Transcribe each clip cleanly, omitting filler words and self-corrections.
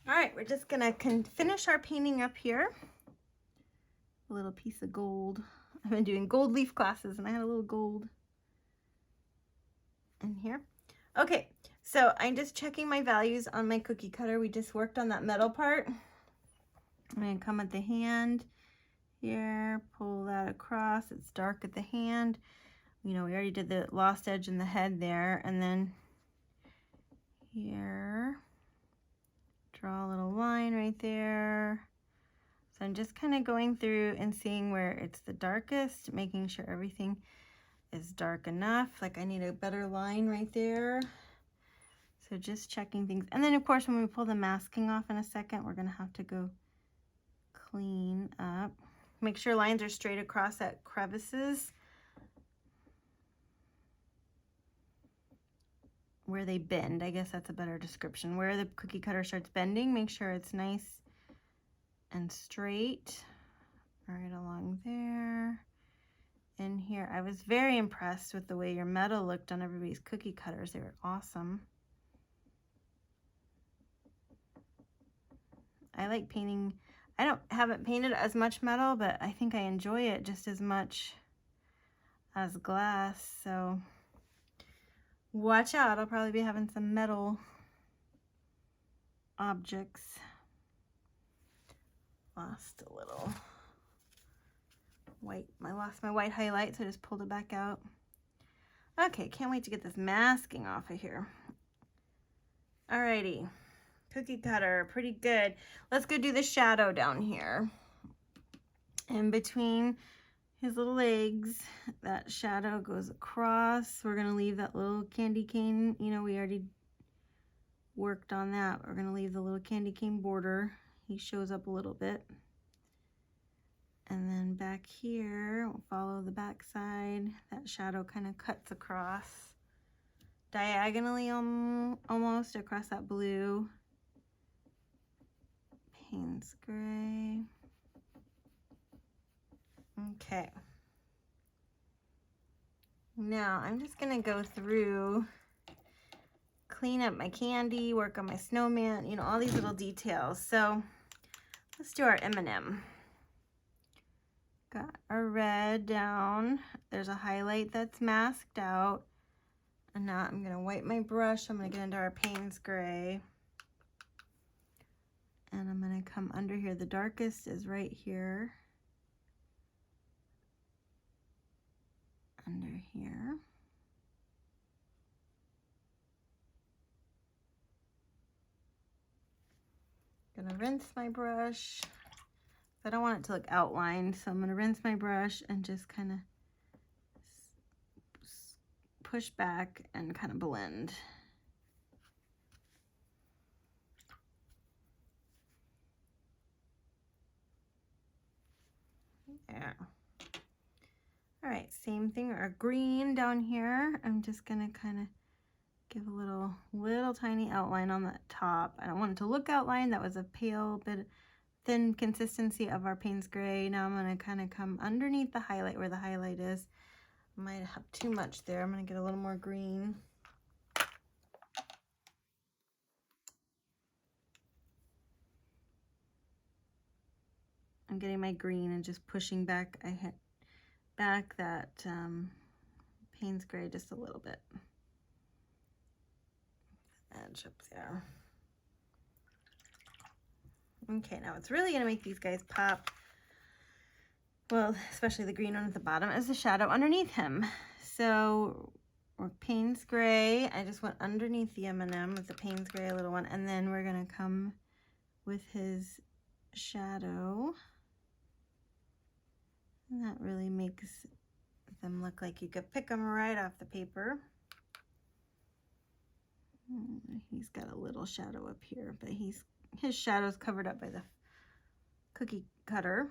All right, we're just gonna finish our painting up here. A little piece of gold. I've been doing gold leaf classes and I had a little gold in here. Okay, so I'm just checking my values on my cookie cutter. We just worked on that metal part. I'm gonna come at the hand here, pull that across. It's dark at the hand. You know, we already did the lost edge in the head there, and then here, draw a little line right there. So I'm just kind of going through and seeing where it's the darkest, making sure everything is dark enough. Like I need a better line right there. So just checking things. And then of course, when we pull the masking off in a second, we're gonna have to go clean up. Make sure lines are straight across at crevices. Where they bend, I guess that's a better description. Where the cookie cutter starts bending, make sure it's nice and straight. Right along there. In here, I was very impressed with the way your metal looked on everybody's cookie cutters. They were awesome. I like painting. I haven't painted as much metal, but I think I enjoy it just as much as glass. So watch out, I'll probably be having some metal objects. Lost a little white. I lost my white highlight, so I just pulled it back out. Okay, can't wait to get this masking off of here. Alrighty, cookie cutter, pretty good. Let's go do the shadow down here. In between his little legs, that shadow goes across. We're gonna leave that little candy cane. You know, we already worked on that. We're gonna leave the little candy cane border. He shows up a little bit. And then back here, we'll follow the back side. That shadow kind of cuts across diagonally almost across that blue. Payne's gray. Okay. Now I'm just gonna go through, clean up my candy, work on my snowman, you know, all these little details. So let's do our M&M. Got our red down. There's a highlight that's masked out. And now I'm gonna wipe my brush. I'm gonna get into our Payne's gray. And I'm gonna come under here. The darkest is right here. Under here. Gonna rinse my brush. I don't want it to look outlined, so I'm gonna rinse my brush and just kind of push back and kind of blend. There. All right, same thing, our green down here. I'm just gonna kind of give a little tiny outline on that top. I don't want it to look outlined. That was a pale bit thin consistency of our Payne's gray. Now I'm gonna kind of come underneath the highlight where the highlight is. I might have too much there. I'm gonna get a little more green. I'm getting my green and just pushing back. I hit back that Payne's gray just a little bit. Edge up there. Okay, now it's really gonna make these guys pop. Well, especially the green one at the bottom is the shadow underneath him. So we're Payne's gray. I just went underneath the M&M with the Payne's gray, a little one, and then we're gonna come with his shadow. And that really makes them look like you could pick them right off the paper. He's got a little shadow up here, but his shadow's covered up by the cookie cutter.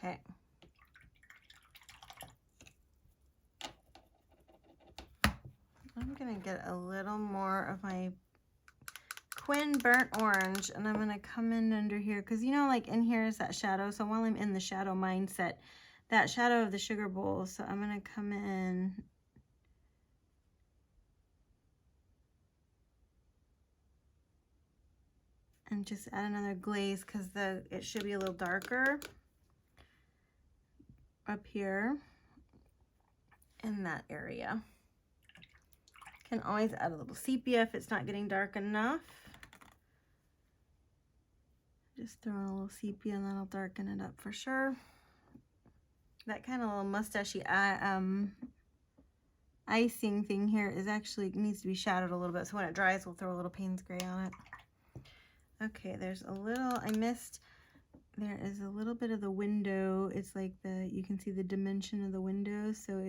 Okay. I'm gonna get a little more of my Quin Burnt Orange, and I'm going to come in under here because, you know, like in here is that shadow. So while I'm in the shadow mindset, that shadow of the sugar bowl, so I'm going to come in and just add another glaze because it should be a little darker up here in that area. Can always add a little sepia if it's not getting dark enough. Just throw in a little sepia and that'll darken it up for sure. That kind of little mustachy icing thing here is actually needs to be shadowed a little bit, so when it dries we'll throw a little Payne's gray on it. Okay, there's a little, there is a little bit of the window. It's like you can see the dimension of the window, so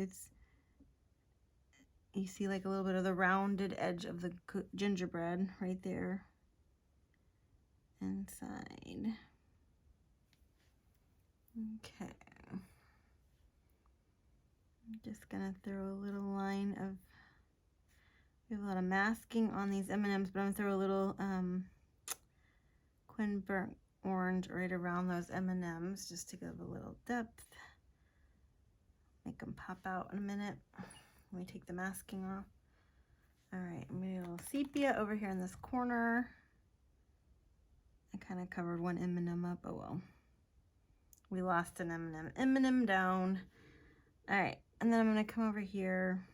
you see like a little bit of the rounded edge of the gingerbread right there inside. Okay. I'm just gonna throw a little line of, we have a lot of masking on these M&Ms, but I'm gonna throw a little Quin Burnt Orange right around those M&Ms just to give a little depth. Make them pop out in a minute. Let me take the masking off. All right, I'm gonna do a little sepia over here in this corner. I kind of covered one M&M up. Oh well. We lost an M&M. M&M down. All right, and then I'm gonna come over here.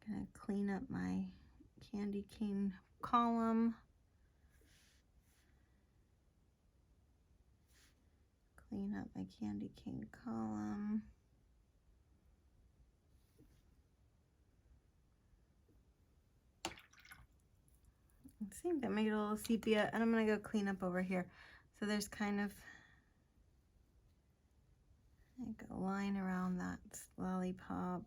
Gonna clean up my candy cane column. Clean up my candy cane column. See, I'm gonna make it a little sepia, and I'm gonna go clean up over here. So there's kind of like a line around that lollipop.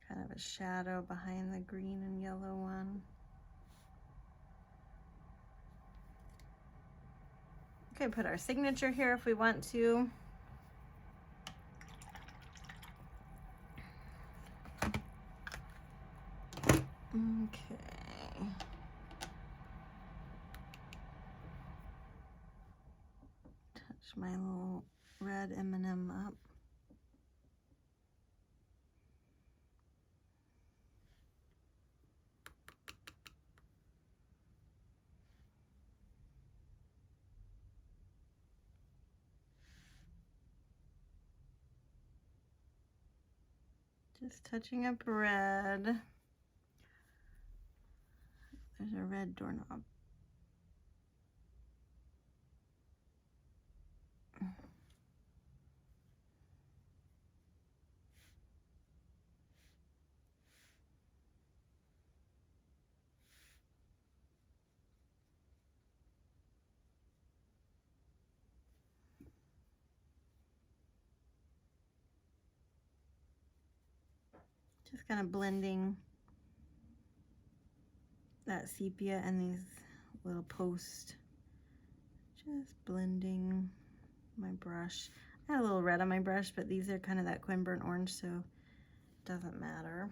Kind of a shadow behind the green and yellow one. Okay, put our signature here if we want to. Okay. Touch my little red M&M up. Just touching up red. There's a red doorknob. Just kind of blending that sepia and these little posts. Just blending my brush. I had a little red on my brush, but these are kind of that Quin Burnt Orange, so it doesn't matter.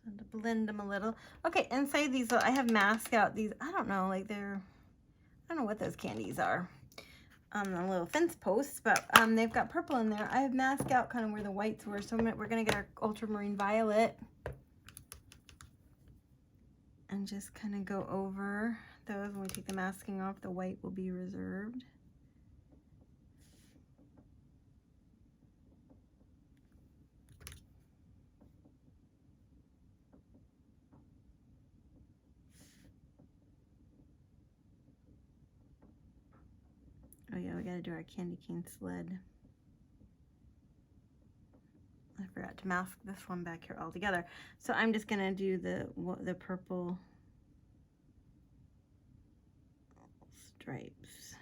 So to blend them a little. Okay, inside these, I have masked out these, I don't know, like I don't know what those candies are. The little fence posts, but they've got purple in there. I have masked out kind of where the whites were, so we're gonna get our ultramarine violet and just kind of go over those. When we take the masking off, the white will be reserved. Oh yeah, we gotta do our candy cane sled. I forgot to mask this one back here altogether. So I'm just gonna do the purple stripes.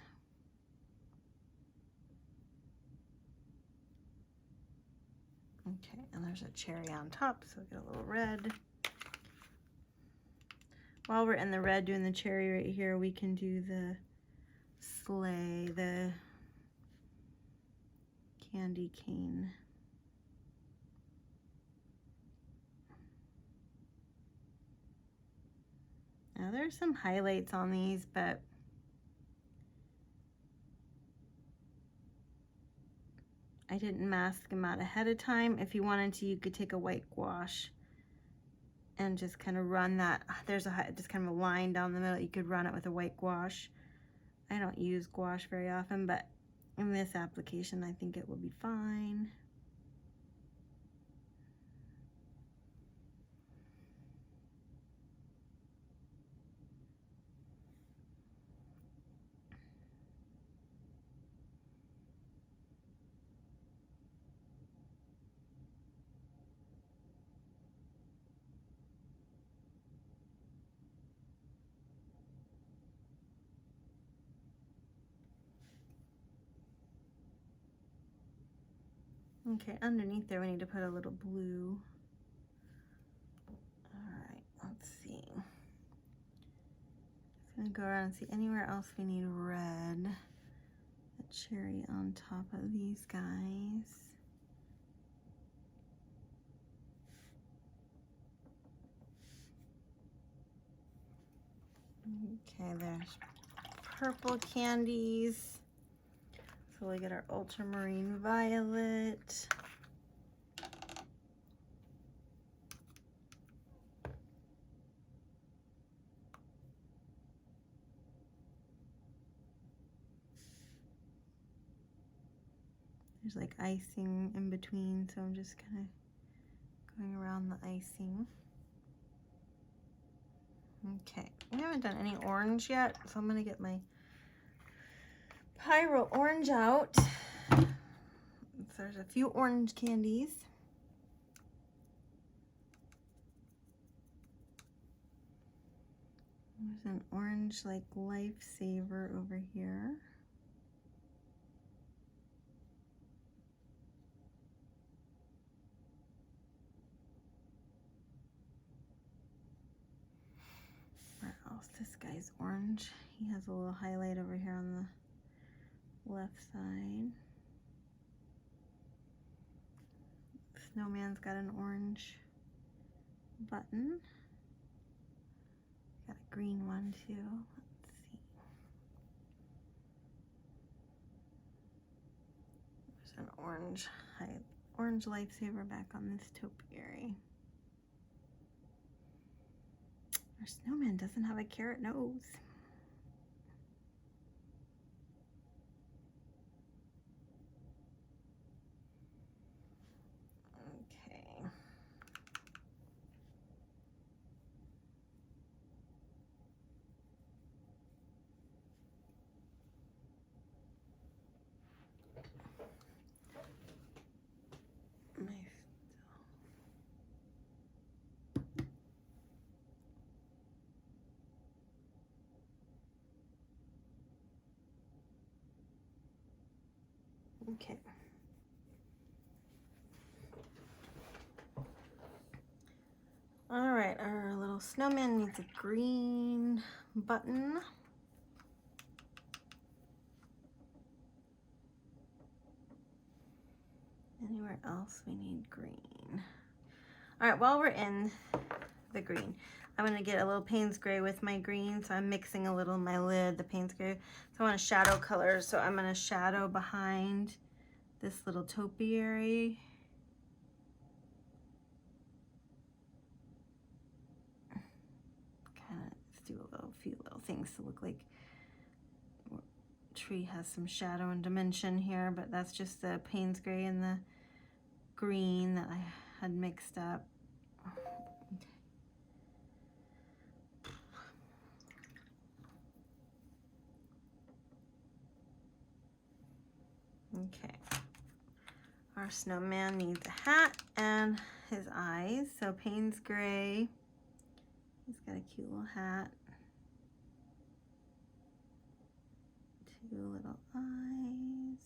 Okay, and there's a cherry on top, so we get a little red. While we're in the red doing the cherry right here, we can do the sleigh, the candy cane. Now there's some highlights on these, but I didn't mask them out ahead of time. If you wanted to, you could take a white gouache and just kind of run that. There's just kind of a line down the middle. You could run it with a white gouache. I don't use gouache very often, but in this application, I think it will be fine. Okay, underneath there, we need to put a little blue. All right, let's see. Just gonna go around and see anywhere else we need red. The cherry on top of these guys. Okay, there's purple candies. So we get our ultramarine violet. There's like icing in between, so I'm just kind of going around the icing. Okay, we haven't done any orange yet, so I'm gonna get my Pyro orange out. So there's a few orange candies. There's an orange like lifesaver over here. Where else? This guy's orange. He has a little highlight over here on the left side. Snowman's got an orange button. Got a green one too. Let's see. There's an orange lifesaver back on this topiary. Our snowman doesn't have a carrot nose. Okay. Okay. All right, our little snowman needs a green button. Anywhere else we need green. All right, while we're in the green, I'm gonna get a little Payne's gray with my green, so I'm mixing a little in my lid, the Payne's gray. So I want a shadow color, so I'm gonna shadow behind this little topiary. Kind of do a few little things to look like the tree has some shadow and dimension here, but that's just the Payne's gray and the green that I had mixed up. Okay, our snowman needs a hat and his eyes. So Payne's gray, he's got a cute little hat. Two little eyes,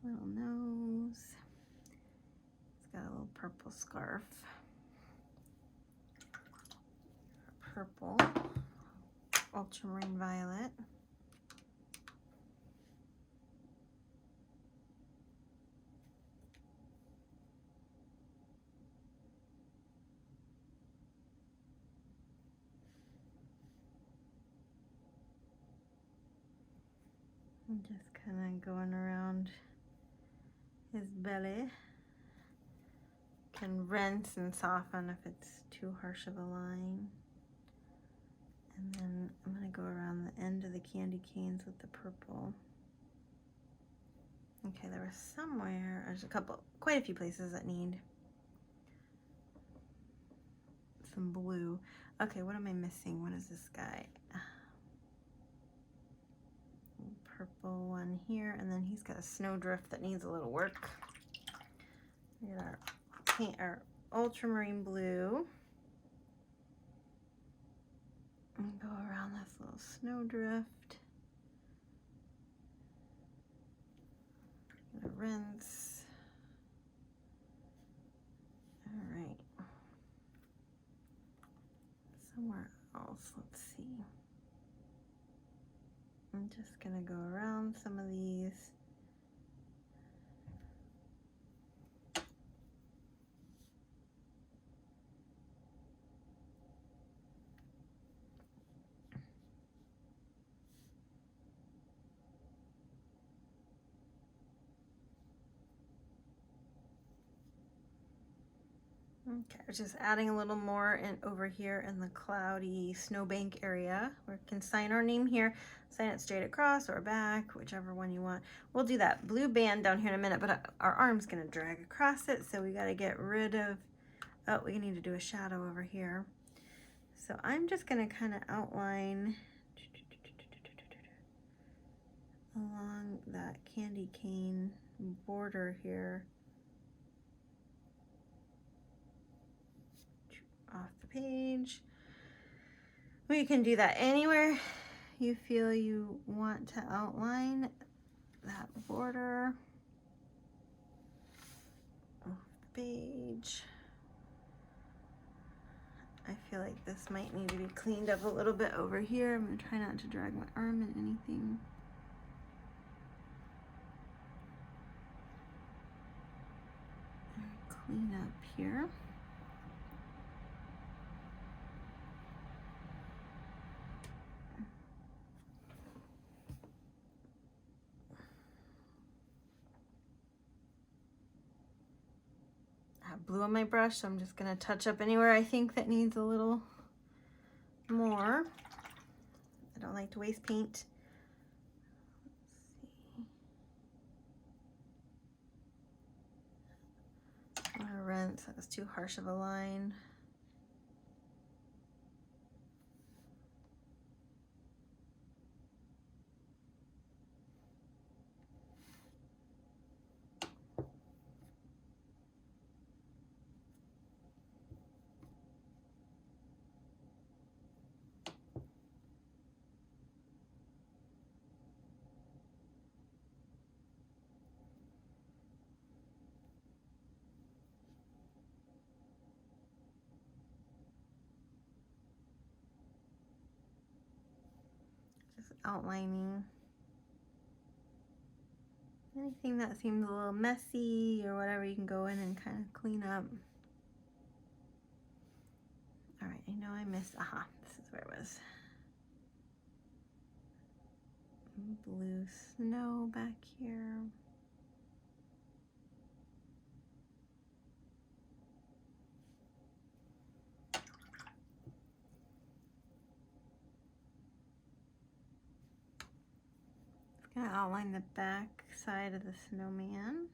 little nose. got a little purple scarf. Purple, ultramarine violet. I'm just kind of going around his belly. Can rinse and soften if it's too harsh of a line. And then I'm going to go around the end of the candy canes with the purple. Okay, there was somewhere, there's quite a few places that need some blue. Okay, what am I missing? What is this guy? Purple one here, and then he's got a snowdrift that needs a little work. We got our ultramarine blue. And go around this little snowdrift. Rinse. All right. Somewhere else, let's see. I'm just gonna go around some of these. Okay, just adding a little more in over here in the cloudy snowbank area. We can sign our name here, sign it straight across or back, whichever one you want. We'll do that blue band down here in a minute, but our arm's gonna drag across it, so we gotta get rid of, oh, we need to do a shadow over here. So I'm just gonna kind of outline along that candy cane border here. Off the page. We can do that anywhere you feel you want to outline that border. Off the page. I feel like this might need to be cleaned up a little bit over here. I'm going to try not to drag my arm in anything. Clean up here. Blue on my brush, so I'm just going to touch up anywhere I think that needs a little more. I don't like to waste paint. Let's see. I'm going to rinse. That was too harsh of a line. Outlining anything that seems a little messy or whatever, you can go in and kind of clean up. All right, I know I missed, this is where it was. Blue snow back here. Gonna outline the back side of the snowman.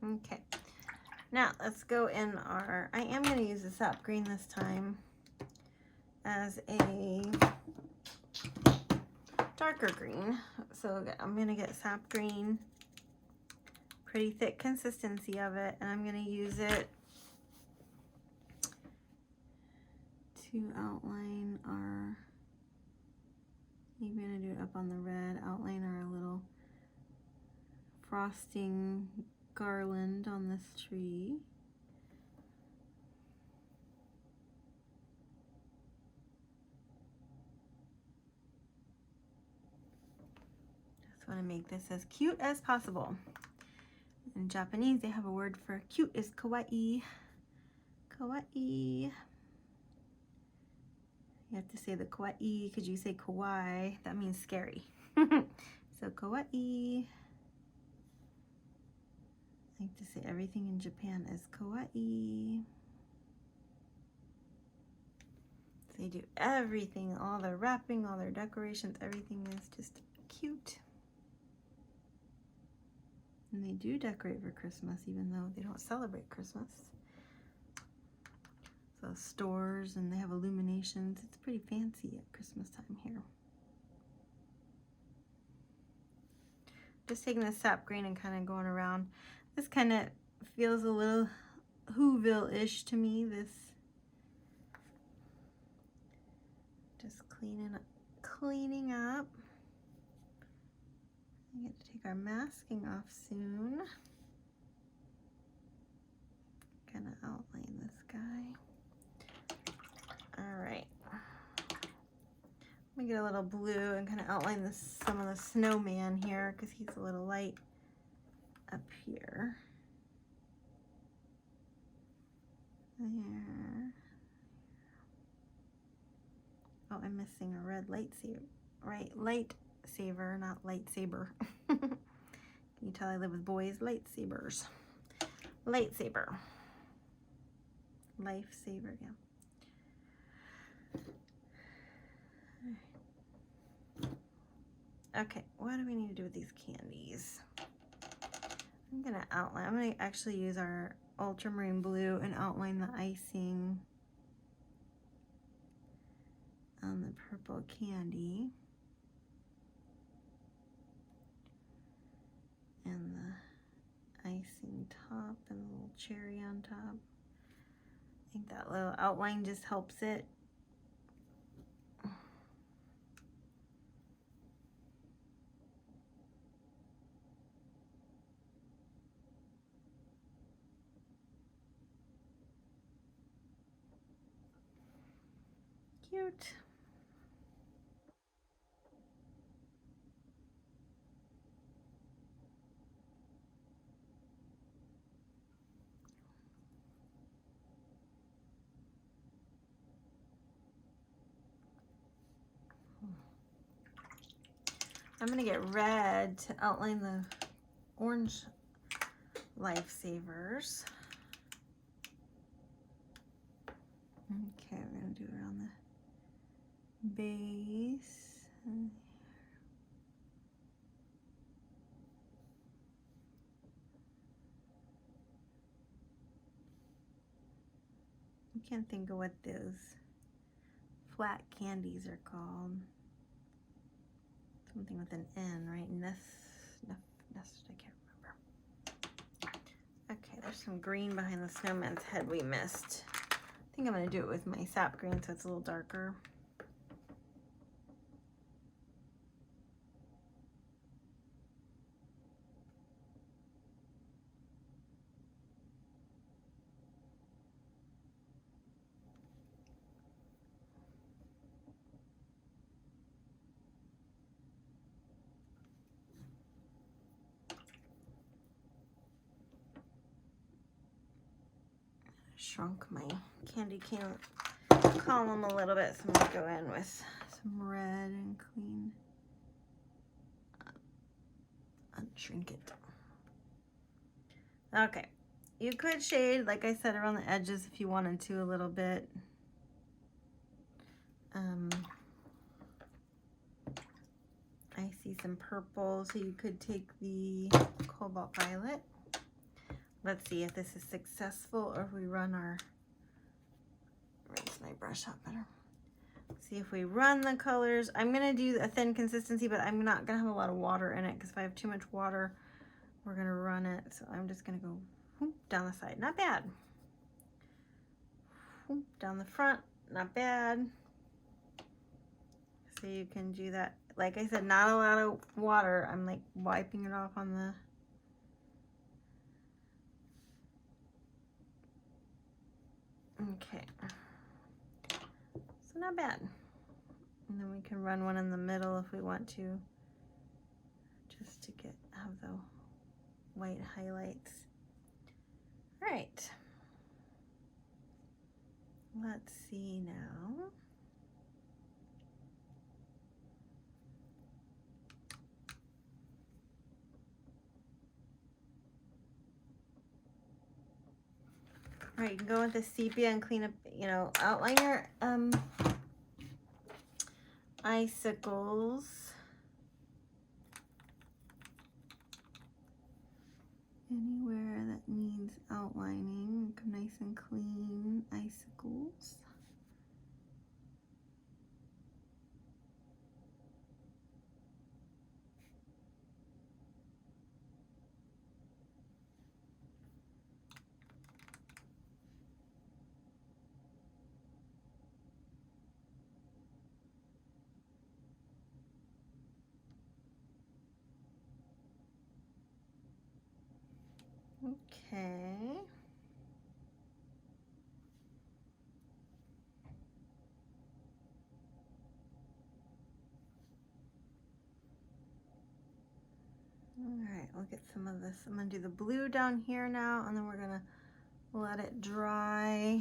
Okay, now let's go in our, I am gonna use the sap green this time as a darker green. So I'm gonna get sap green, pretty thick consistency of it, and I'm gonna use it to outline our Maybe I'm gonna do it up on the red, outline our little frosting garland on this tree. Just want to make this as cute as possible. In Japanese, they have a word for cute is kawaii. Kawaii. You have to say the kawaii because you say kawaii, that means scary. So kawaii. I like to say everything in Japan is kawaii. So they do everything, all their wrapping, all their decorations, everything is just cute. And they do decorate for Christmas even though they don't celebrate Christmas. So stores, and they have illuminations. It's pretty fancy at Christmas time here. Just taking the sap green and kind of going around. This kind of feels a little Whoville-ish to me. This just cleaning up. We get to take our masking off soon. Gonna outline this guy. All right. I'm gonna get a little blue and kind of outline this, some of the snowman here because he's a little light up here. There. Oh, I'm missing a red lightsaber. Right, lightsaber, not lightsaber. Can you tell I live with boys? Lightsabers. Lightsaber. Lifesaver, yeah. Okay, what do we need to do with these candies? I'm gonna outline, I'm gonna actually use our ultramarine blue and outline the icing on the purple candy. And the icing top and a little cherry on top. I think that little outline just helps it. Cute. I'm gonna get red to outline the orange lifesavers. Okay, we're gonna do it on the base. I can't think of what those flat candies are called. Something with an N, right? Nest, I can't remember. Okay, there's some green behind the snowman's head we missed. I think I'm gonna do it with my sap green so it's a little darker. Shrunk my candy cane column a little bit, so I'm gonna go in with some red and clean, unshrink it. Okay, you could shade, like I said, around the edges if you wanted to a little bit. I see some purple, so you could take the cobalt violet. Let's see if this is successful or if we run our, rinse my brush out better. See if we run the colors. I'm gonna do a thin consistency, but I'm not gonna have a lot of water in it because if I have too much water, we're gonna run it. So I'm just gonna go whoop, down the side, not bad. Whoop, down the front, not bad. So you can do that like I said, not a lot of water. I'm like wiping it off on the okay. So not bad. And then we can run one in the middle if we want to, just to have the white highlights. All right. Let's see now. All right, you can go with the sepia and clean up, you know, outline your icicles. Anywhere that needs outlining, make them nice and clean icicles. Okay. All right, we'll get some of this. I'm gonna do the blue down here now, and then we're gonna let it dry.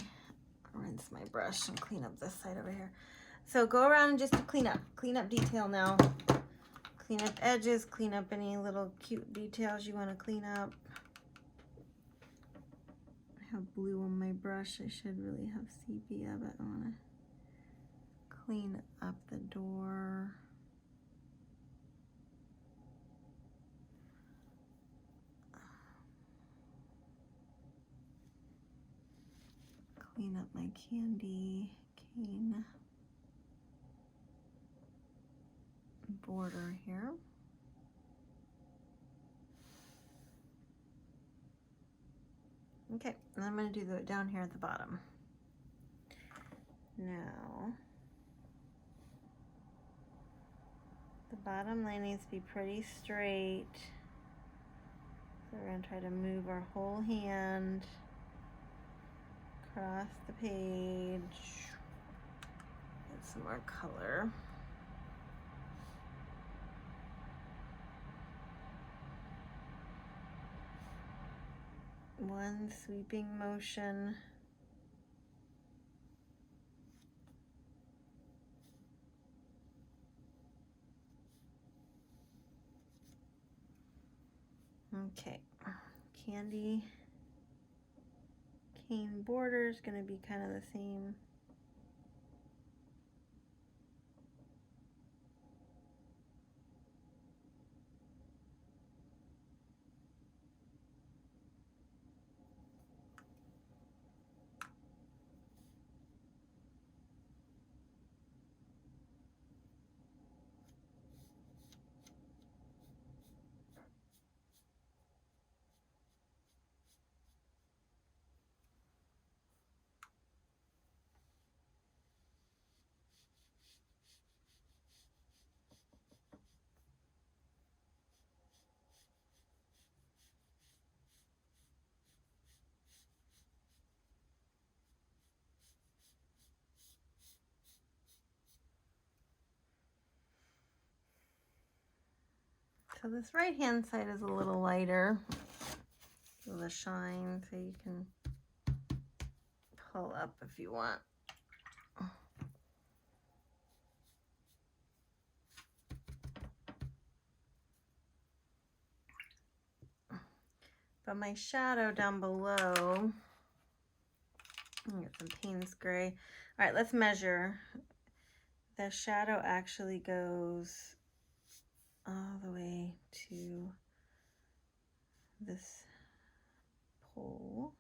Rinse my brush and clean up this side over here. So go around just to clean up detail now. Clean up edges, clean up any little cute details you want to clean up. I have blue on my brush. I should really have sepia, but I want to clean up the door. Clean up my candy cane border here. Okay, and I'm going to do the down here at the bottom. Now, the bottom line needs to be pretty straight. So we're going to try to move our whole hand across the page. Get some more color. One sweeping motion. Okay, candy cane border is going to be kind of the same. So this right hand side is a little lighter, the shine, so you can pull up if you want. But my shadow down below, I'll get some Payne's gray. All right, let's measure. The shadow actually goes all the way to this pole.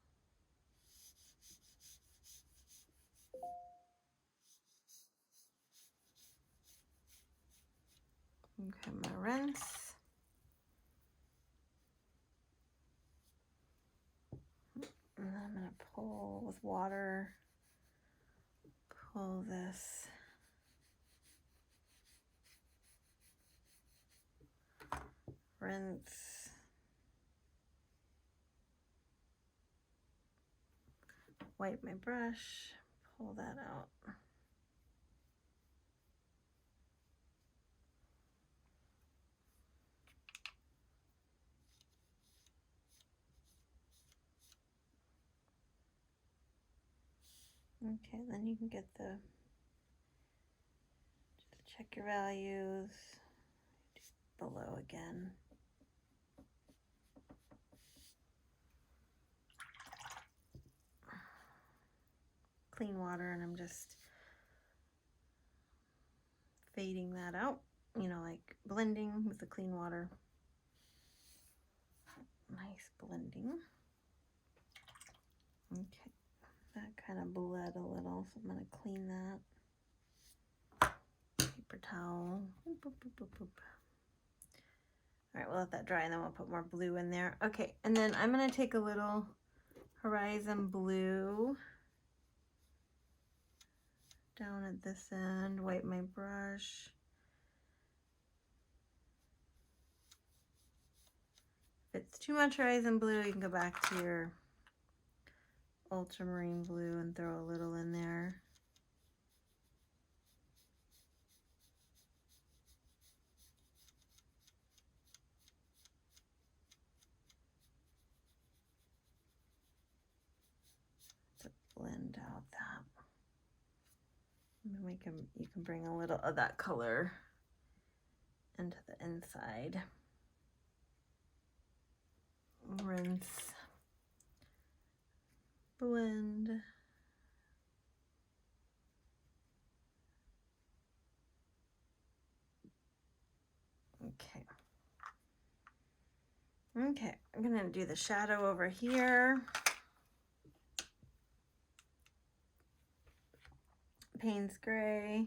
Okay, I'm gonna rinse. And then I'm gonna pull with water, pull this rinse. Wipe my brush, pull that out. Okay, then you can get the, just check your values, below again. Clean water, and I'm just fading that out, you know, like blending with the clean water. Nice blending. Okay, that kind of bled a little, so I'm going to clean that. Paper towel. Boop, boop, boop, boop, boop. All right, we'll let that dry and then we'll put more blue in there. Okay, and then I'm going to take a little Horizon blue down at this end, wipe my brush. If it's too much Horizon blue, you can go back to your ultramarine blue and throw a little in there. To blend out that. And then you can bring a little of that color into the inside. Rinse, blend. Okay. Okay, I'm gonna do the shadow over here. Payne's Gray.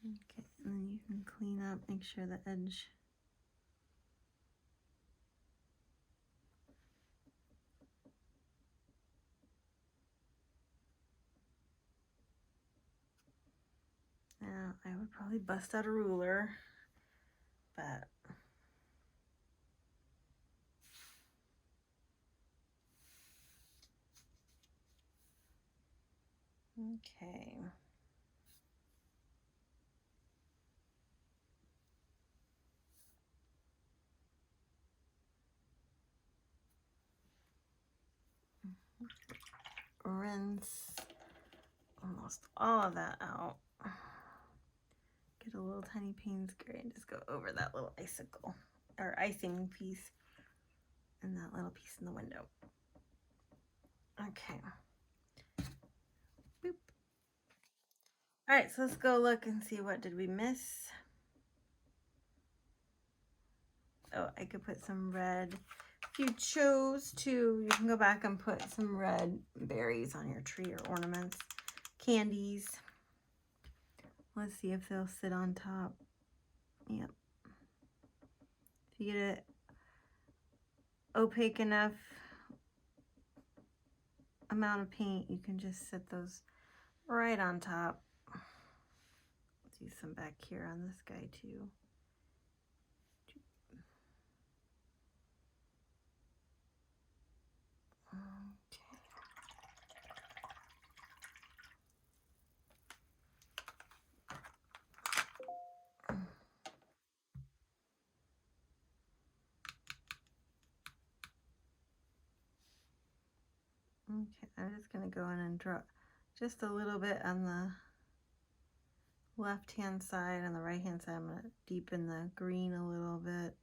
Okay, and then you can clean up, make sure the edge. Now, I would probably bust out a ruler, but okay. Rinse almost all of that out. Get a little tiny Payne's Gray and just go over that little icicle or icing piece and that little piece in the window. Okay. Boop. All right, so let's go look and see what did we miss. Oh, I could put some red. If you chose to, you can go back and put some red berries on your tree or ornaments. Candies. Let's see if they'll sit on top. Yep. If you get it opaque enough amount of paint, you can just set those right on top. Let's use some back here on this guy too. Okay, I'm just going to go in and draw just a little bit on the left hand side. On the right hand side, I'm going to deepen the green a little bit.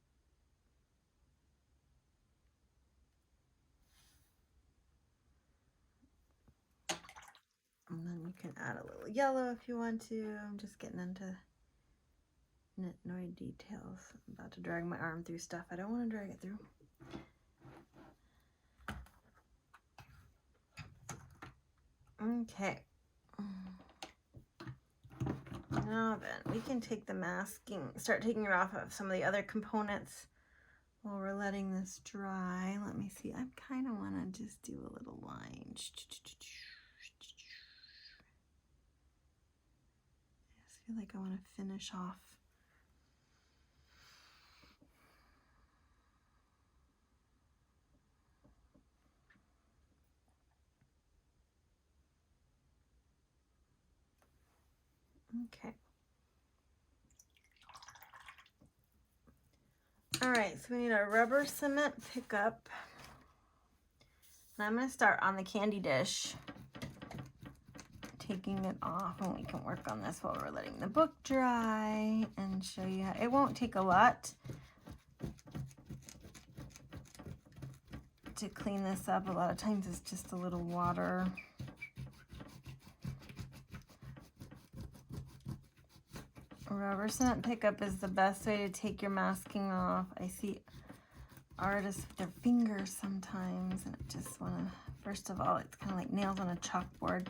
And then you can add a little yellow if you want to. I'm just getting into nitnoid details. I'm about to drag my arm through stuff I don't want to drag it through. Okay. Now then, we can take the masking, start taking it off of some of the other components while we're letting this dry, let me see. I kind of want to just do a little line. I just feel like I want to finish off. Okay. All right, so we need our rubber cement pickup. And I'm going to start on the candy dish, taking it off, and we can work on this while we're letting the book dry and show you how. It won't take a lot to clean this up. A lot of times it's just a little water. Rubber cement pickup is the best way to take your masking off. I see artists with their fingers sometimes, and I just want to, first of all, it's kind of like nails on a chalkboard,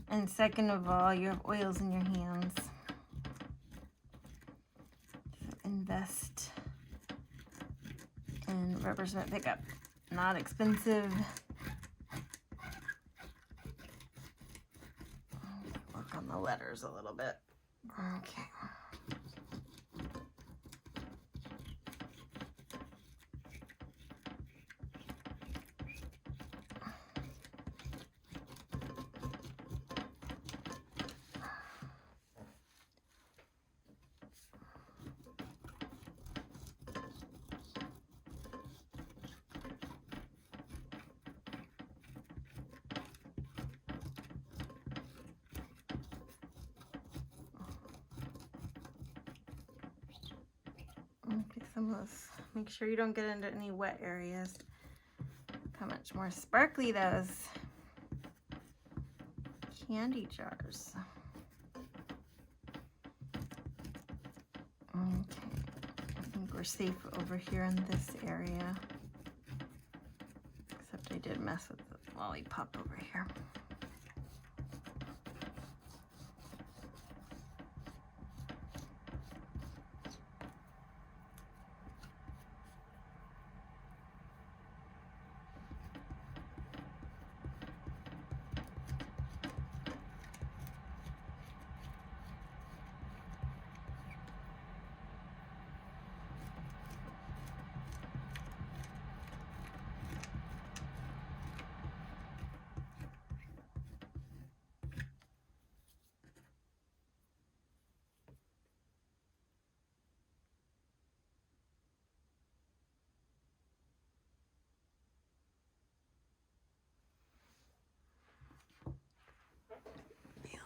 and second of all, you have oils in your hands. So invest in rubber cement pickup. Not expensive. Work on the letters a little bit. Okay. Okay, some of those, make sure you don't get into any wet areas. Look how much more sparkly those candy jars. Okay, I think we're safe over here in this area. Except I did mess with the lollipop over here.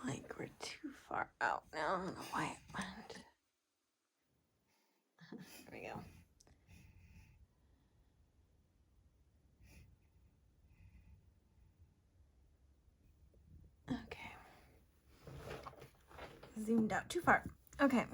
Like we're too far out now. I don't know why it went. There we go. Okay. Zoomed out too far. Okay.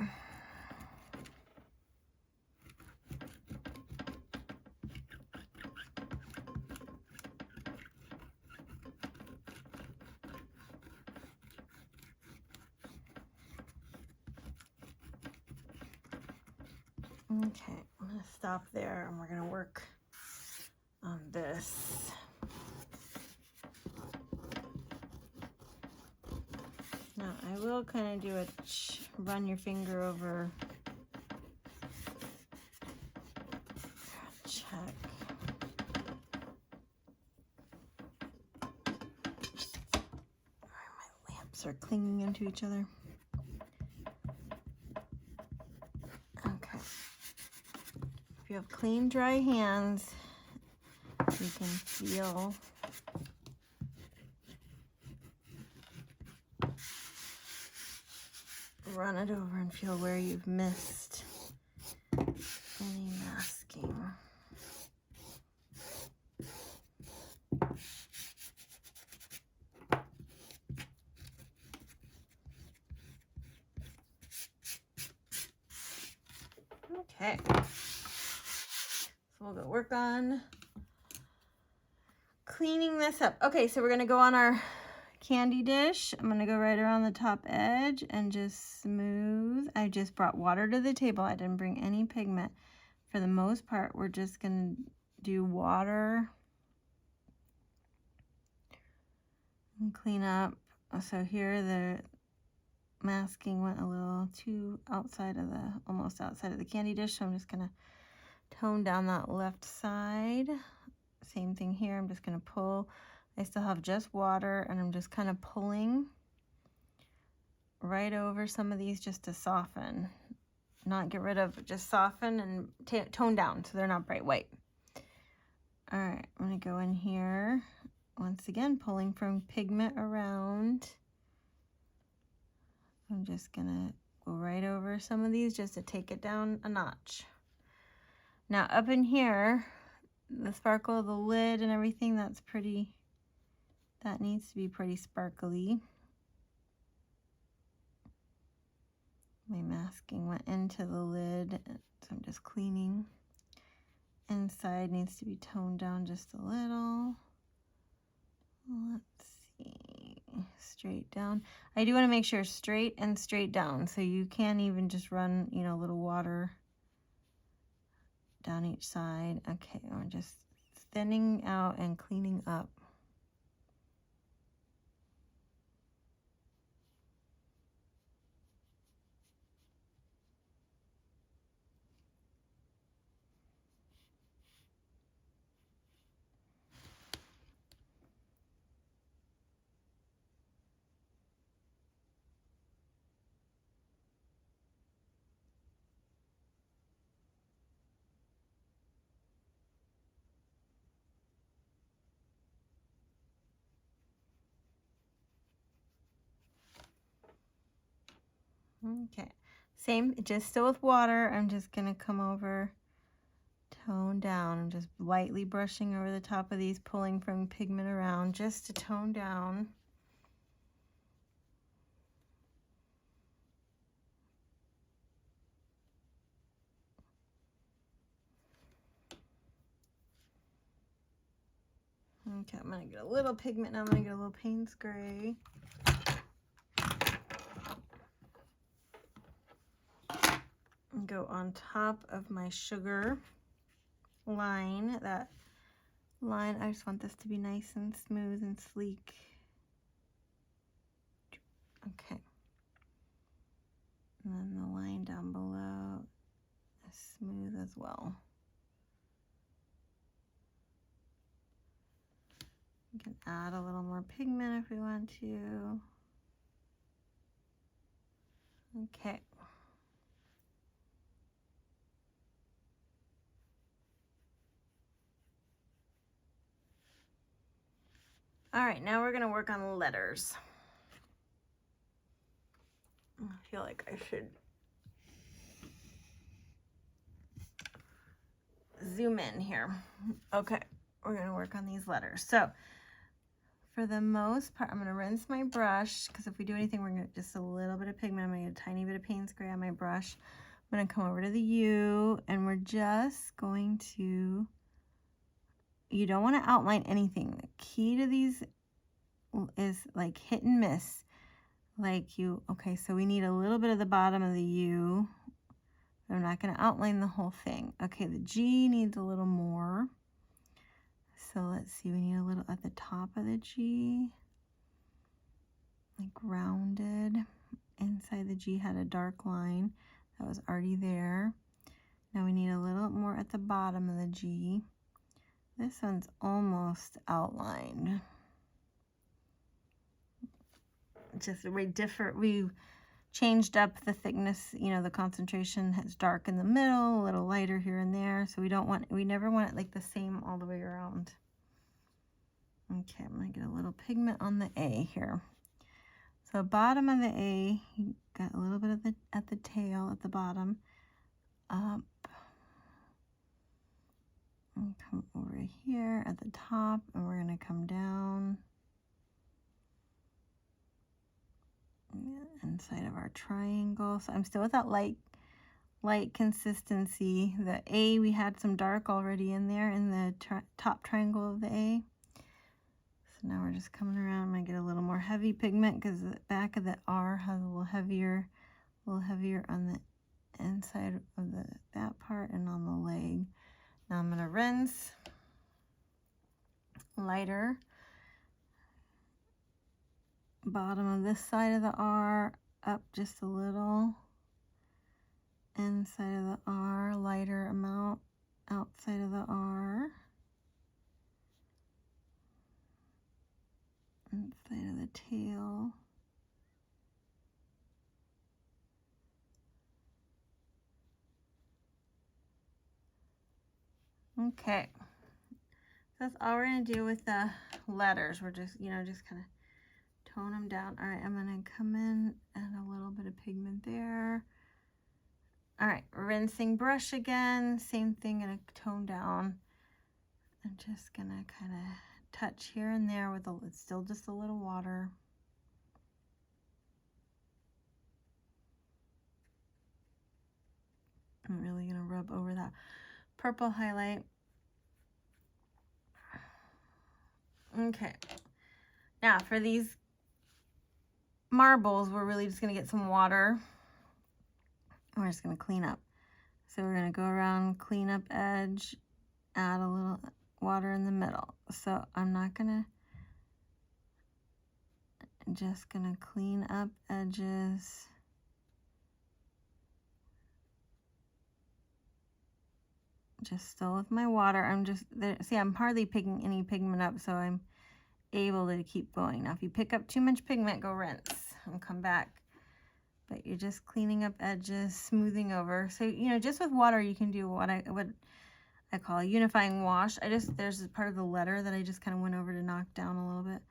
Okay, I'm going to stop there and we're going to work on this. Now, I will kind of do a run your finger over, check. My lamps are clinging into each other. Okay. If you have clean, dry hands, you can feel run it over and feel where you've missed any masking. Okay, so we'll go work on cleaning this up. Okay, so we're gonna go on our candy dish. I'm gonna go right around the top edge and just smooth. I just brought water to the table. I didn't bring any pigment. for the most part, we're just going to do water and clean up. So here the masking went a little too outside of the, almost outside of the candy dish. So I'm just going to tone down that left side. Same thing here. I'm just going to pull. I still have just water, and I'm just kind of pulling right over some of these just to soften. Not get rid of, just soften and tone down so they're not bright white. All right, I'm going to go in here. Once again, pulling from pigment around. I'm just going to go right over some of these just to take it down a notch. Now up in here, the sparkle of the lid and everything, that's pretty, that needs to be pretty sparkly. My masking went into the lid, so I'm just cleaning. Inside needs to be toned down just a little. Let's see, straight down. I do want to make sure straight and straight down, so you can even just run, you know, a little water down each side. Okay, we're just thinning out and cleaning up. Okay, same, just still with water. I'm just gonna come over, tone down. I'm just lightly brushing over the top of these, pulling from pigment around just to tone down. Okay, I'm gonna get a little pigment now. I'm gonna get a little Payne's Gray. And go on top of my sugar line. That line, I just want this to be nice and smooth and sleek. Okay. And then the line down below is smooth as well. You can add a little more pigment if we want to. Okay. All right, now we're gonna work on letters. I feel like I should zoom in here. Okay, we're gonna work on these letters. So for the most part, I'm gonna rinse my brush, because if we do anything, we're gonna get just a little bit of pigment. I'm gonna get a tiny bit of Payne's Gray on my brush. I'm gonna come over to the U, and we're just going to, you don't wanna outline anything. The key to these is like hit and miss. Like you, okay, so we need a little bit of the bottom of the U. I'm not gonna outline the whole thing. Okay, the G needs a little more. So let's see, we need a little at the top of the G, like rounded. Inside the G had a dark line that was already there. Now we need a little more at the bottom of the G. This one's almost outlined. Just way different. We changed up the thickness, you know, the concentration has dark in the middle, a little lighter here and there. So we don't want, we never want it like the same all the way around. Okay, I'm gonna get a little pigment on the A here. So bottom of the A, you got a little bit of the, at the tail, at the bottom, up. And come over here at the top, and we're gonna come down. Inside of our triangle. So I'm still with that light consistency. The A, we had some dark already in there in the top triangle of the A. So now we're just coming around. I'm gonna get a little more heavy pigment because the back of the R has a little heavier on the inside of that part and on the leg. Now I'm going to rinse lighter, bottom of this side of the R, up just a little, inside of the R, lighter amount, outside of the R, inside of the tail. Okay, so that's all we're going to do with the letters. We're just, just kind of tone them down. All right, I'm going to come in, add a little bit of pigment there. All right, rinsing brush again, same thing, gonna tone down. I'm just gonna kind of touch here and there with it's still just a little water. I'm really gonna rub over that purple highlight. Okay, now for these marbles, we're really just gonna get some water. We're just gonna clean up. So we're gonna go around, clean up edge, add a little water in the middle. So I'm not gonna, just gonna clean up edges. Just still with my water. I'm just there. See, I'm hardly picking any pigment up, so I'm able to keep going. Now, if you pick up too much pigment, go rinse and come back. But you're just cleaning up edges, smoothing over. So, just with water, you can do what I call a unifying wash. There's a part of the letter that I just kind of went over to knock down a little bit.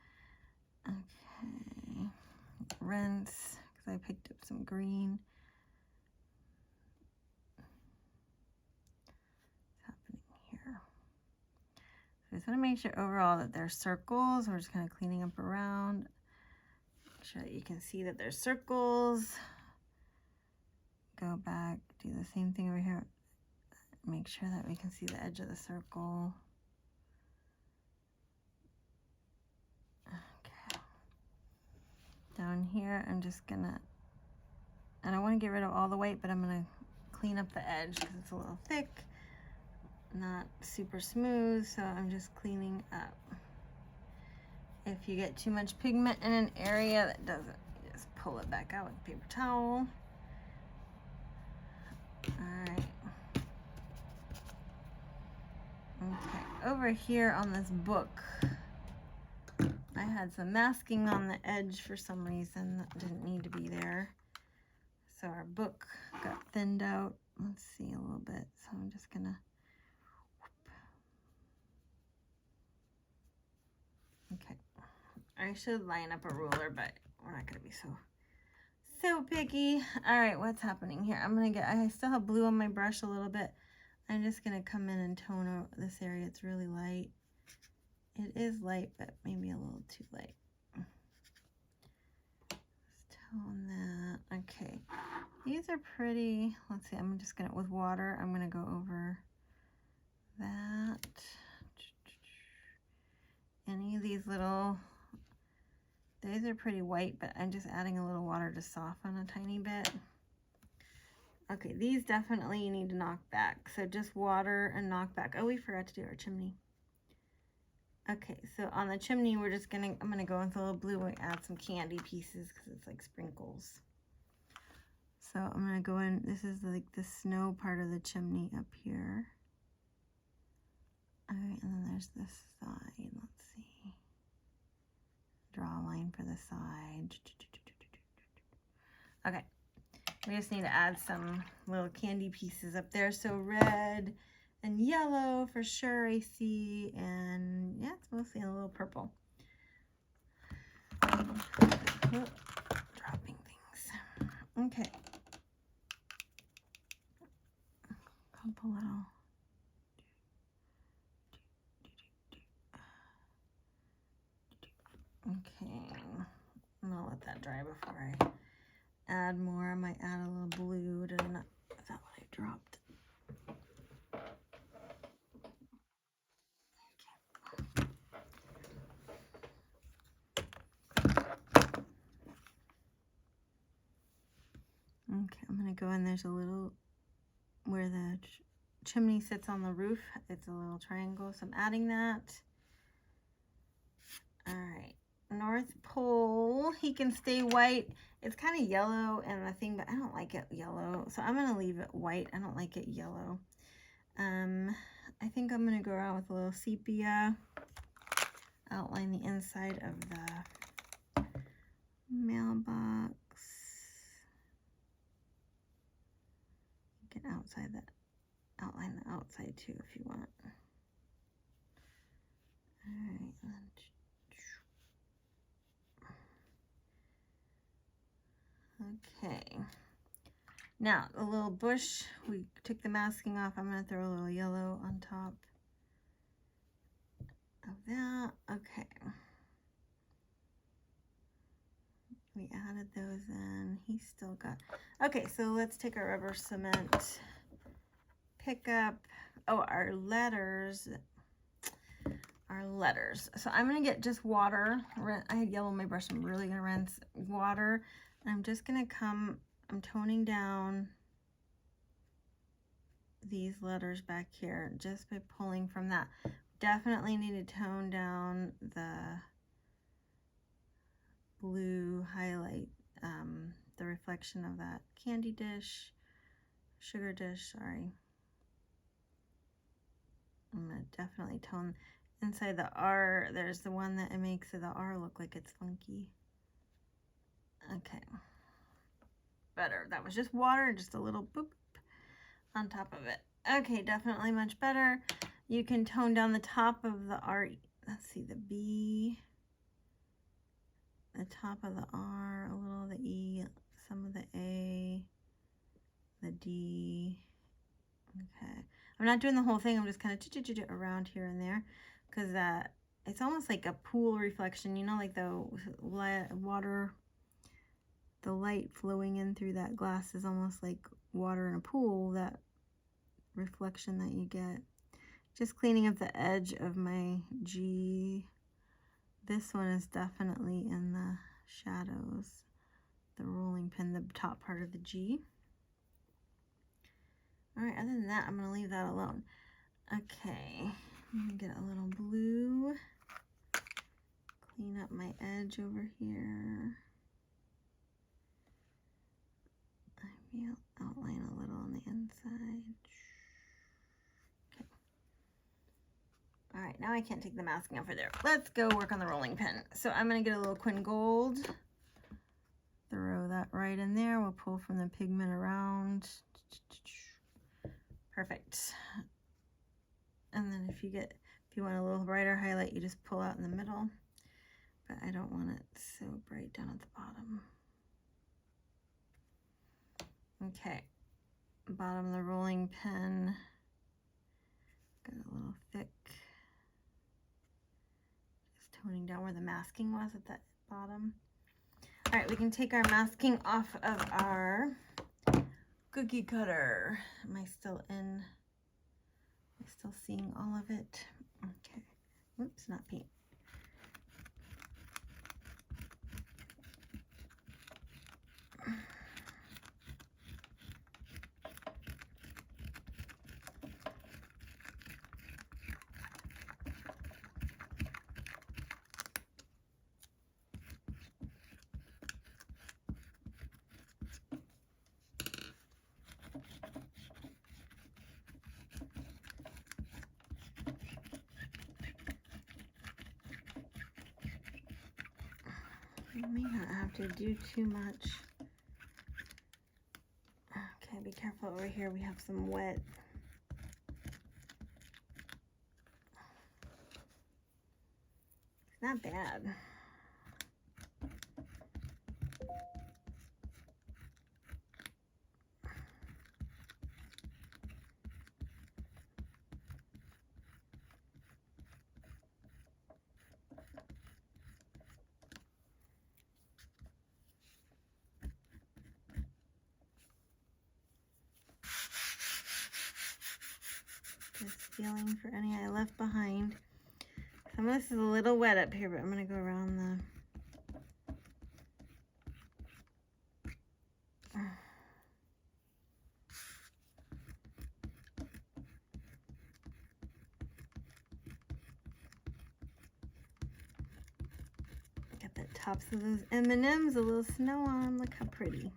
Okay, rinse, because I picked up some green. I just want to make sure overall that there's circles. We're just kind of cleaning up around. Make sure that you can see that there's circles. Go back, do the same thing over here. Make sure that we can see the edge of the circle. Okay. Down here, I'm just gonna, and I want to get rid of all the white, but I'm gonna clean up the edge because it's a little thick. Not super smooth, so I'm just cleaning up. If you get too much pigment in an area that doesn't, you just pull it back out with a paper towel. All right. Okay, over here on this book, I had some masking on the edge for some reason that didn't need to be there. So our book got thinned out. Let's see a little bit. So I'm just gonna, okay. I should line up a ruler, but we're not gonna be so picky. All right, what's happening here? I still have blue on my brush a little bit. I'm just gonna come in and tone out this area. It's really light. It is light, but maybe a little too light. Let's tone that. Okay, these are pretty. Let's see, I'm just gonna, with water, I'm gonna go over that. Any of these little, these are pretty white, but I'm just adding a little water to soften a tiny bit. Okay, these definitely you need to knock back. So just water and knock back. Oh, we forgot to do our chimney. Okay, so on the chimney, I'm gonna go with a little blue and add some candy pieces because it's like sprinkles. So I'm gonna go in, this is like the snow part of the chimney up here. All right, and then there's this side, let's see. Draw a line for the side. Okay, we just need to add some little candy pieces up there. So red and yellow for sure, I see, and yeah, it's mostly a little purple. Oh, dropping things. Okay. Couple little. Okay, I'm gonna let that dry before I add more. I might add a little blue. Is that what I dropped? Okay, I'm gonna going to go in, there's a little, where the chimney sits on the roof, it's a little triangle, so I'm adding that. All right, North Pole, he can stay white. It's kind of yellow and the thing, but I don't like it yellow, so I'm going to leave it white. I don't like it yellow. I think I'm going to go around with a little sepia, outline the inside of the mailbox. You can outline the outside too if you want. All right. Okay. Now, the little bush, we took the masking off. I'm going to throw a little yellow on top of that. Okay. We added those in. He's still got... Okay, so let's take our rubber cement, pick up... Oh, our letters. Our letters. So I'm going to get just water. I had yellow on my brush. I'm really going to rinse water. And I'm just going to come... I'm toning down these letters back here just by pulling from that. Definitely need to tone down the blue highlight, the reflection of that candy dish, sugar dish, sorry. I'm going to definitely tone inside the R. There's the one that it makes the R look like it's funky. Okay. Better. That was just water, just a little boop on top of it. Okay, definitely much better. You can tone down the top of the R. Let's see, the B, the top of the R, a little of the E, some of the A, the D. Okay. I'm not doing the whole thing. I'm just kind of around here and there because it's almost like a pool reflection, you know, like the water. The light flowing in through that glass is almost like water in a pool, that reflection that you get. Just cleaning up the edge of my G. This one is definitely in the shadows. The rolling pin, the top part of the G. All right, other than that, I'm going to leave that alone. Okay, I'm going to get a little blue. Clean up my edge over here. Maybe I'll outline a little on the inside. Okay. All right, now I can't take the masking off of there. Let's go work on the rolling pin. So I'm going to get a little Quin Gold. Throw that right in there. We'll pull from the pigment around. Perfect. And then if you want a little brighter highlight, you just pull out in the middle. But I don't want it so bright down at the bottom. Okay, bottom of the rolling pin, got a little thick, just toning down where the masking was at the bottom. All right, we can take our masking off of our cookie cutter. Am I still seeing all of it? Okay, oops, not paint. You may not have to do too much. Okay, be careful over here. We have some wet. It's not bad. Just feeling for any I left behind. Some of this is a little wet up here, but I'm going to go around the... the tops of those M&Ms a little snow on. Look how pretty.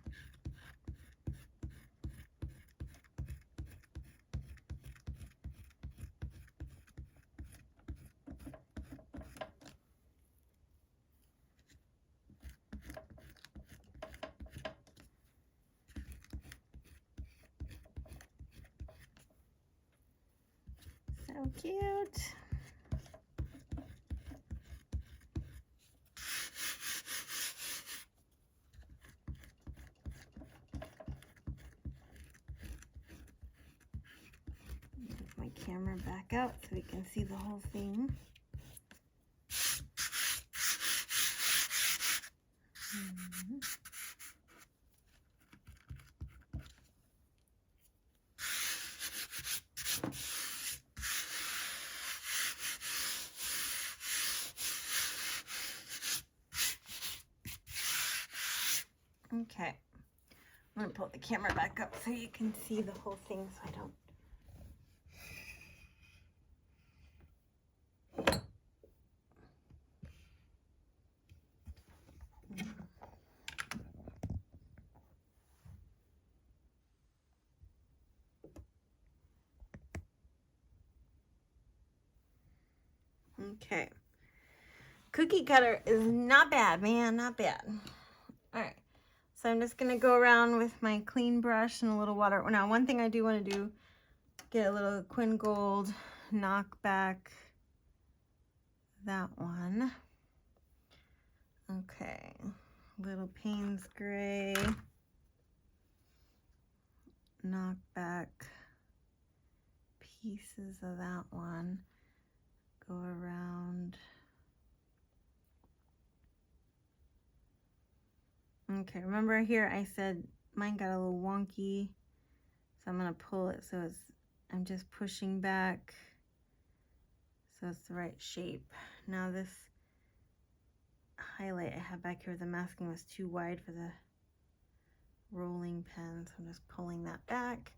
So cute. Move my camera back out so we can see the whole thing. Okay, I'm gonna pull the camera back up so you can see the whole thing so I don't. Okay, cookie cutter is not bad, man, not bad. All right, so I'm just gonna go around with my clean brush and a little water. Now, one thing I do want to do, get a little Quinn Gold, knock back that one. Okay, little Payne's Gray, knock back pieces of that one, go around. Okay, remember here I said mine got a little wonky, so I'm gonna pull it so I'm just pushing back so it's the right shape. Now this highlight I have back here, the masking was too wide for the rolling pen, so I'm just pulling that back.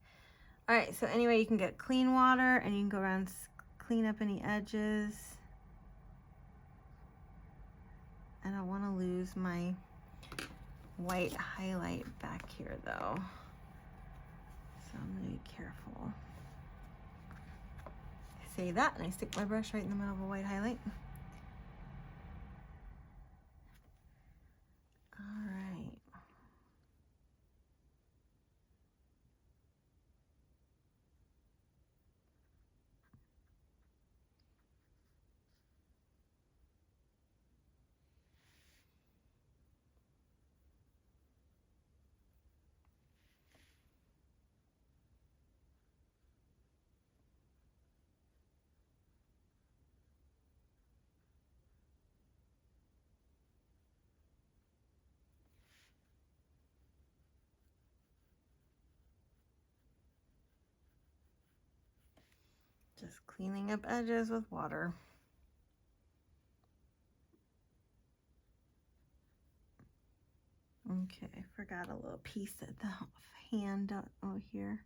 All right, so anyway, you can get clean water and you can go around, clean up any edges. I don't want to lose my white highlight back here though, so I'm gonna be careful. I say that and I stick my brush right in the middle of a white highlight. All right. Just cleaning up edges with water. Okay, I forgot a little piece at the hand over here.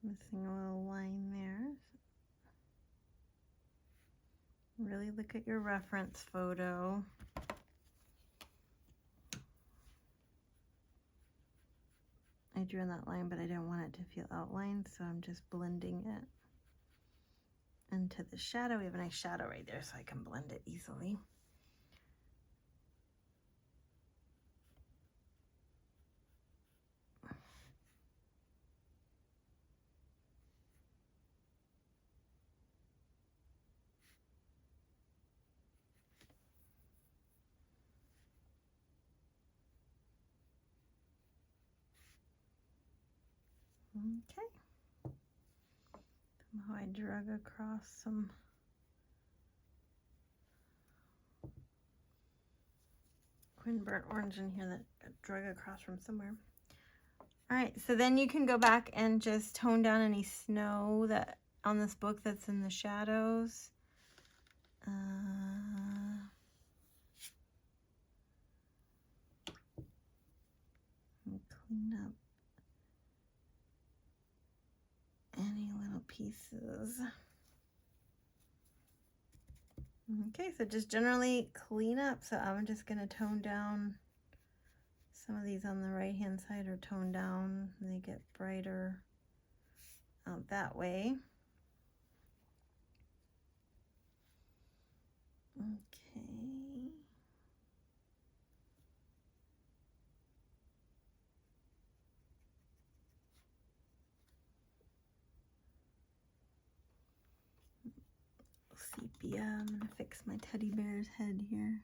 Missing a little line there. Really look at your reference photo. I drew in that line, but I didn't want it to feel outlined, so I'm just blending it into the shadow. We have a nice shadow right there, so I can blend it easily. Okay. Somehow I drug across some Quinn burnt orange in here that got drug across from somewhere. All right, so then you can go back and just tone down any snow that on this book that's in the shadows. And clean up any little pieces. Okay, so just generally clean up. So I'm just going to tone down some of these on the right hand side, or tone down, they get brighter out that way. Okay. Sepia, I'm going to fix my teddy bear's head here.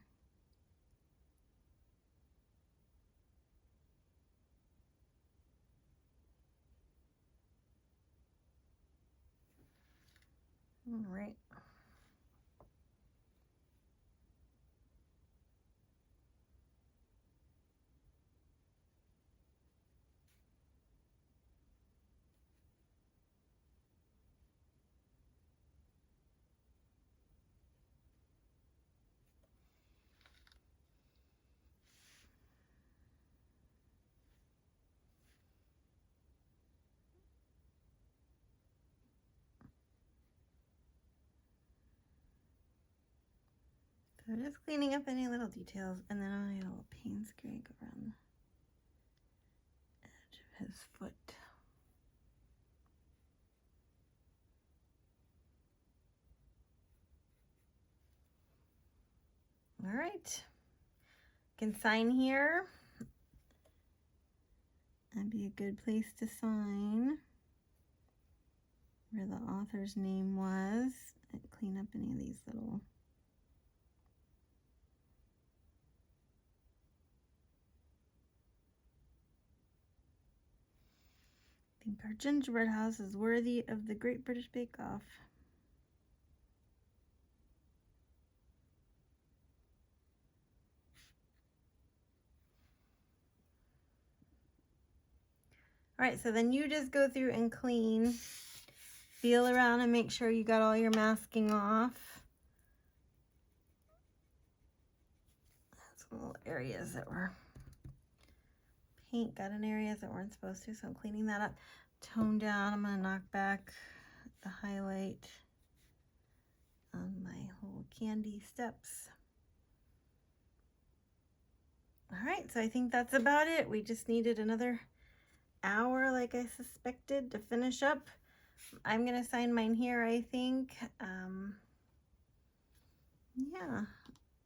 All right. So just cleaning up any little details, and then I'm going to get a little paint scrape around the edge of his foot. All right. You can sign here. That'd be a good place to sign where the author's name was, and clean up any of these little I think our gingerbread house is worthy of the Great British Bake Off. All right, so then you just go through and clean, feel around and make sure you got all your masking off. Some little areas that were paint got in areas that weren't supposed to, so I'm cleaning that up. Tone down, I'm gonna knock back the highlight on my whole candy steps. All right, so I think that's about it. We just needed another hour, like I suspected, to finish up. I'm gonna sign mine here, I think. Yeah,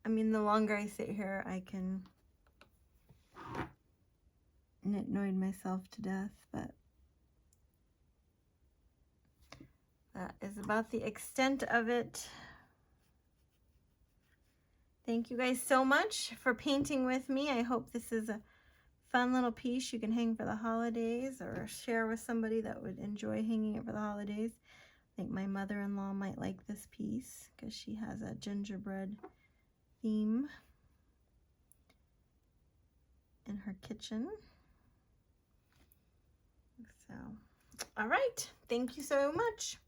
I mean, the longer I sit here, I can nitnoid myself to death, but that is about the extent of it. Thank you guys so much for painting with me. I hope this is a fun little piece you can hang for the holidays or share with somebody that would enjoy hanging it for the holidays. I think my mother-in-law might like this piece because she has a gingerbread theme in her kitchen. So, all right. Thank you so much.